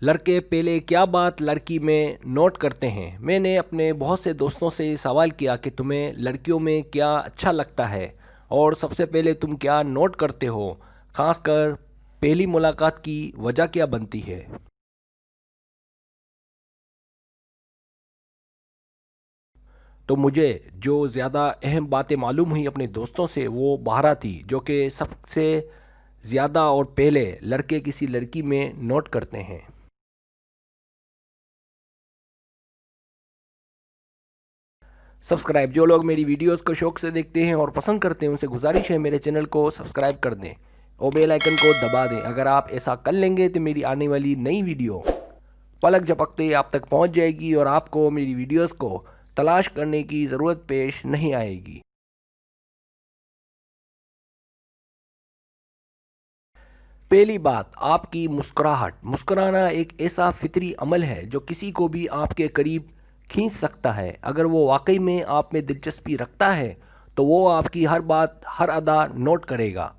लड़के पहले क्या बात लड़की में नोट करते हैं। मैंने अपने बहुत से दोस्तों से सवाल किया कि तुम्हें लड़कियों में क्या अच्छा लगता है और सबसे पहले तुम क्या नोट करते हो, खासकर पहली मुलाकात की वजह क्या बनती है। तो मुझे जो ज़्यादा अहम बातें मालूम हुई अपने दोस्तों से वो 12 थी जो कि सबसे ज़्यादा और पहले लड़के किसी लड़की में नोट करते हैं। सब्सक्राइब, जो लोग मेरी वीडियोस को शौक से देखते हैं और पसंद करते हैं उनसे गुजारिश है मेरे चैनल को सब्सक्राइब कर दें और बेल आइकन को दबा दें। अगर आप ऐसा कर लेंगे तो मेरी आने वाली नई वीडियो पलक झपकते ही आप तक पहुंच जाएगी और आपको मेरी वीडियोस को तलाश करने की ज़रूरत पेश नहीं आएगी। पहली बात, आपकी मुस्कुराहट। मुस्कुराना एक ऐसा फितरी अमल है जो किसी को भी आपके करीब खींच सकता है। अगर वो वाकई में आप में दिलचस्पी रखता है तो वो आपकी हर बात, हर अदा नोट करेगा।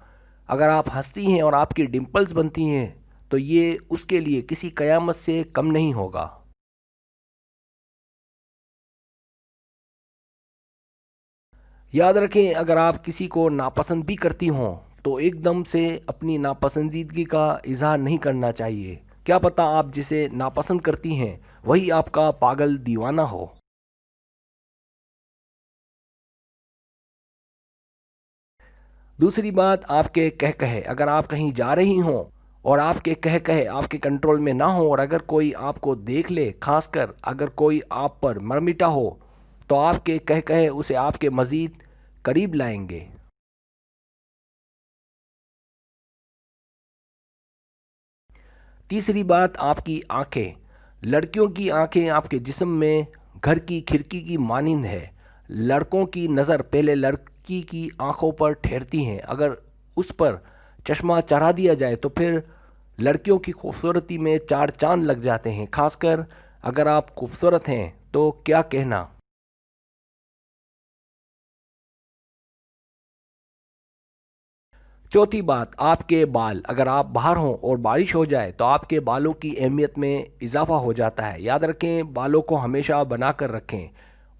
अगर आप हंसती हैं और आपकी डिम्पल्स बनती हैं तो ये उसके लिए किसी कयामत से कम नहीं होगा। याद रखें, अगर आप किसी को नापसंद भी करती हों तो एकदम से अपनी नापसंदीदगी का इजहार नहीं करना चाहिए। क्या पता आप जिसे नापसंद करती हैं वही आपका पागल दीवाना हो। दूसरी बात, आपके कह कहे। अगर आप कहीं जा रही हों और आपके कह कहे आपके कंट्रोल में ना हो और अगर कोई आपको देख ले, खासकर अगर कोई आप पर मरमिटा हो, तो आपके कह कहे उसे आपके मज़ीद करीब लाएंगे। तीसरी बात, आपकी आंखें। लड़कियों की आंखें आपके जिस्म में घर की खिड़की की मानिंद है। लड़कों की नज़र पहले लड़की की आंखों पर ठहरती हैं। अगर उस पर चश्मा चढ़ा दिया जाए तो फिर लड़कियों की खूबसूरती में चार चांद लग जाते हैं, खासकर अगर आप खूबसूरत हैं तो क्या कहना। चौथी बात, आपके बाल। अगर आप बाहर हों और बारिश हो जाए तो आपके बालों की अहमियत में इजाफा हो जाता है। याद रखें, बालों को हमेशा बना कर रखें।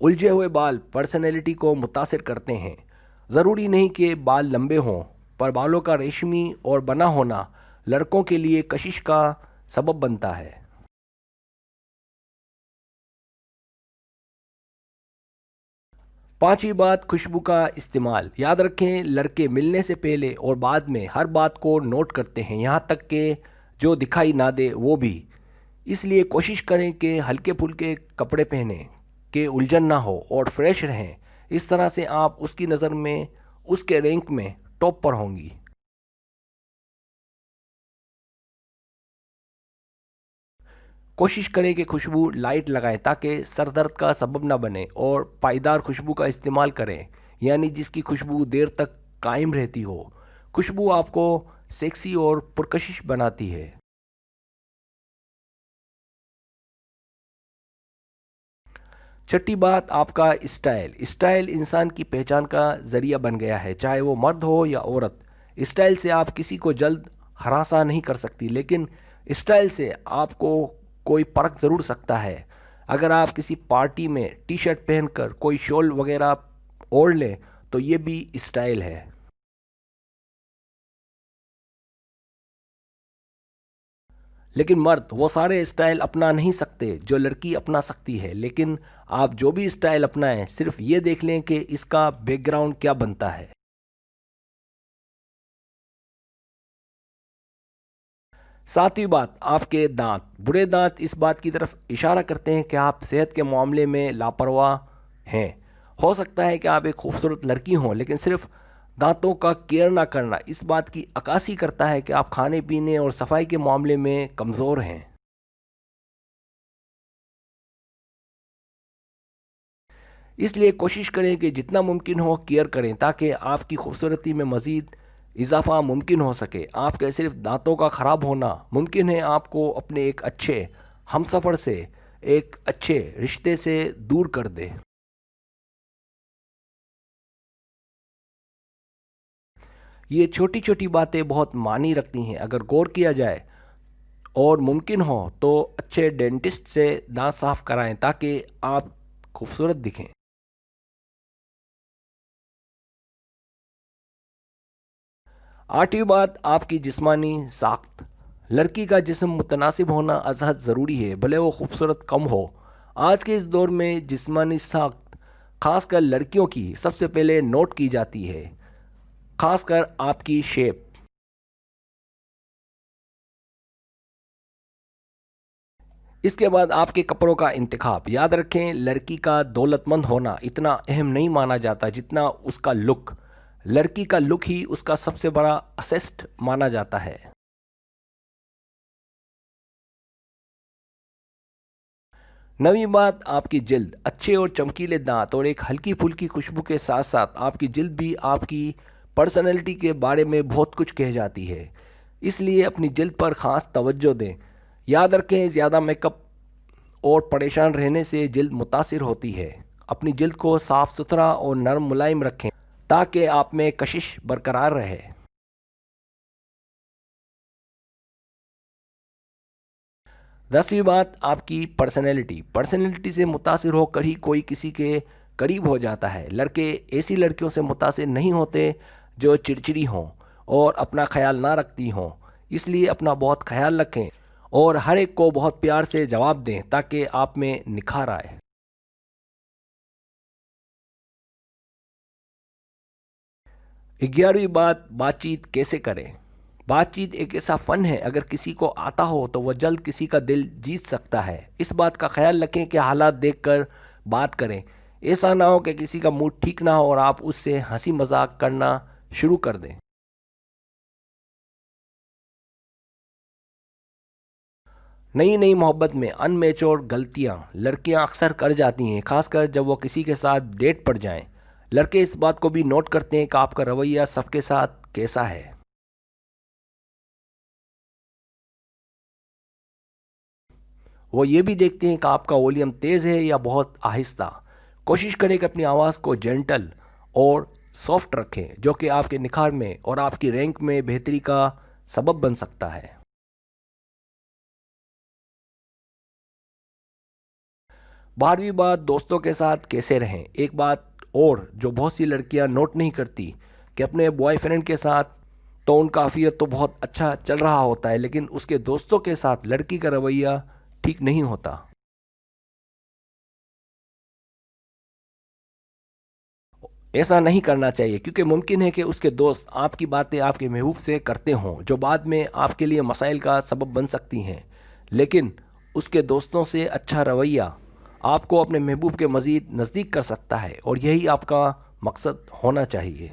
उलझे हुए बाल पर्सनैलिटी को मुतासिर करते हैं। ज़रूरी नहीं कि बाल लंबे हों, पर बालों का रेशमी और बना होना लड़कों के लिए कशिश का सबब बनता है। पांचवी बात, खुशबू का इस्तेमाल। याद रखें, लड़के मिलने से पहले और बाद में हर बात को नोट करते हैं, यहाँ तक कि जो दिखाई ना दे वो भी। इसलिए कोशिश करें कि हल्के फुल्के कपड़े पहने कि उलझन ना हो और फ्रेश रहें। इस तरह से आप उसकी नज़र में, उसके रैंक में टॉप पर होंगी। कोशिश करें कि खुशबू लाइट लगाएं ताकि सर दर्द का सबब ना बने और पायदार खुशबू का इस्तेमाल करें, यानी जिसकी खुशबू देर तक कायम रहती हो। खुशबू आपको सेक्सी और पुरकशिश बनाती है। छठी बात, आपका स्टाइल। स्टाइल इंसान की पहचान का ज़रिया बन गया है, चाहे वो मर्द हो या औरत। स्टाइल से आप किसी को जल्द हरासा नहीं कर सकती, लेकिन स्टाइल से आपको कोई परख ज़रूर सकता है। अगर आप किसी पार्टी में टी शर्ट पहनकर कोई शॉल वगैरह ओढ़ लें तो ये भी स्टाइल है। लेकिन मर्द वो सारे स्टाइल अपना नहीं सकते जो लड़की अपना सकती है। लेकिन आप जो भी स्टाइल अपनाएं, सिर्फ ये देख लें कि इसका बैकग्राउंड क्या बनता है। सातवीं बात, आपके दांत। बुरे दांत इस बात की तरफ इशारा करते हैं कि आप सेहत के मामले में लापरवाह हैं। हो सकता है कि आप एक खूबसूरत लड़की हों, लेकिन सिर्फ दांतों का केयर ना करना इस बात की अक्कासी करता है कि आप खाने पीने और सफाई के मामले में कमज़ोर हैं। इसलिए कोशिश करें कि जितना मुमकिन हो केयर करें ताकि आपकी खूबसूरती में मज़ीद इजाफा मुमकिन हो सके। आपके सिर्फ दांतों का ख़राब होना मुमकिन है आपको अपने एक अच्छे हमसफ़र से, एक अच्छे रिश्ते से दूर कर दे। ये छोटी छोटी बातें बहुत मानी रखती हैं। अगर गौर किया जाए اور ممکن ہو تو اچھے ڈینٹسٹ سے دانت صاف کرائیں تاکہ آپ خوبصورت دکھیں۔ 8ویں بات، آپ کی جسمانی ساخت۔ لڑکی کا جسم متناسب ہونا ازحد ضروری ہے، بھلے وہ خوبصورت کم ہو۔ آج کے اس دور میں جسمانی ساخت خاص کر لڑکیوں کی سب سے پہلے نوٹ کی جاتی ہے، خاص کر آپ کی شیپ۔ اس کے بعد آپ کے کپڑوں کا انتخاب۔ یاد رکھیں، لڑکی کا دولت مند ہونا اتنا اہم نہیں مانا جاتا جتنا اس کا لک۔ لڑکی کا لک ہی اس کا سب سے بڑا اسیسٹ مانا جاتا ہے۔ 9ویں بات، آپ کی جلد۔ اچھے اور چمکیلے دانت اور ایک ہلکی پھلکی خوشبو کے ساتھ ساتھ آپ کی جلد بھی آپ کی پرسنالٹی کے بارے میں بہت کچھ کہہ جاتی ہے، اس لیے اپنی جلد پر خاص توجہ دیں۔ یاد رکھیں، زیادہ میک اپ اور پریشان رہنے سے جلد متاثر ہوتی ہے۔ اپنی جلد کو صاف ستھرا اور نرم ملائم رکھیں تاکہ آپ میں کشش برقرار رہے۔ 10ویں بات، آپ کی پرسنالٹی۔ پرسنالٹی سے متاثر ہو کر ہی کوئی کسی کے قریب ہو جاتا ہے۔ لڑکے ایسی لڑکیوں سے متاثر نہیں ہوتے جو چڑچڑی ہوں اور اپنا خیال نہ رکھتی ہوں، اس لیے اپنا بہت خیال رکھیں اور ہر ایک کو بہت پیار سے جواب دیں تاکہ آپ میں نکھار آئے۔ 11ویں بات، بات چیت کیسے کریں۔ بات چیت ایک ایسا فن ہے، اگر کسی کو آتا ہو تو وہ جلد کسی کا دل جیت سکتا ہے۔ اس بات کا خیال رکھیں کہ حالات دیکھ کر بات کریں، ایسا نہ ہو کہ کسی کا موڈ ٹھیک نہ ہو اور آپ اس سے ہنسی مذاق کرنا شروع کر دیں۔ نئی محبت میں ان میچور غلطیاں لڑکیاں اکثر کر جاتی ہیں، خاص کر جب وہ کسی کے ساتھ ڈیٹ پر جائیں۔ لڑکے اس بات کو بھی نوٹ کرتے ہیں کہ آپ کا رویہ سب کے ساتھ کیسا ہے۔ وہ یہ بھی دیکھتے ہیں کہ آپ کا والیوم تیز ہے یا بہت آہستہ۔ کوشش کریں کہ اپنی آواز کو جینٹل اور سافٹ رکھیں، جو کہ آپ کے نکھار میں اور آپ کی رینک میں بہتری کا سبب بن سکتا ہے۔ 12ویں بات، دوستوں کے ساتھ کیسے رہیں۔ ایک بات اور جو بہت سی لڑکیاں نوٹ نہیں کرتی کہ اپنے بوائے فرینڈ کے ساتھ تو ان کا افیئر تو بہت اچھا چل رہا ہوتا ہے، لیکن اس کے دوستوں کے ساتھ لڑکی کا رویہ ٹھیک نہیں ہوتا۔ ایسا نہیں کرنا چاہیے کیونکہ ممکن ہے کہ اس کے دوست آپ کی باتیں آپ کے محبوب سے کرتے ہوں جو بعد میں آپ کے لیے مسائل کا سبب بن سکتی ہیں، لیکن اس کے دوستوں سے اچھا رویہ آپ کو اپنے محبوب کے مزید نزدیک کر سکتا ہے، اور یہی آپ کا مقصد ہونا چاہیے۔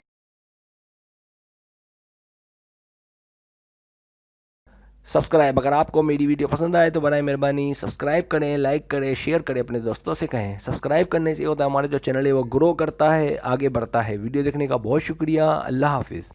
سبسکرائب، اگر آپ کو میری ویڈیو پسند آئے تو برائے مہربانی سبسکرائب کریں، لائک کریں، شیئر کریں، اپنے دوستوں سے کہیں۔ سبسکرائب کرنے سے ہوتا ہے ہمارا جو چینل ہے وہ گرو کرتا ہے، آگے بڑھتا ہے۔ ویڈیو دیکھنے کا بہت شکریہ، اللہ حافظ۔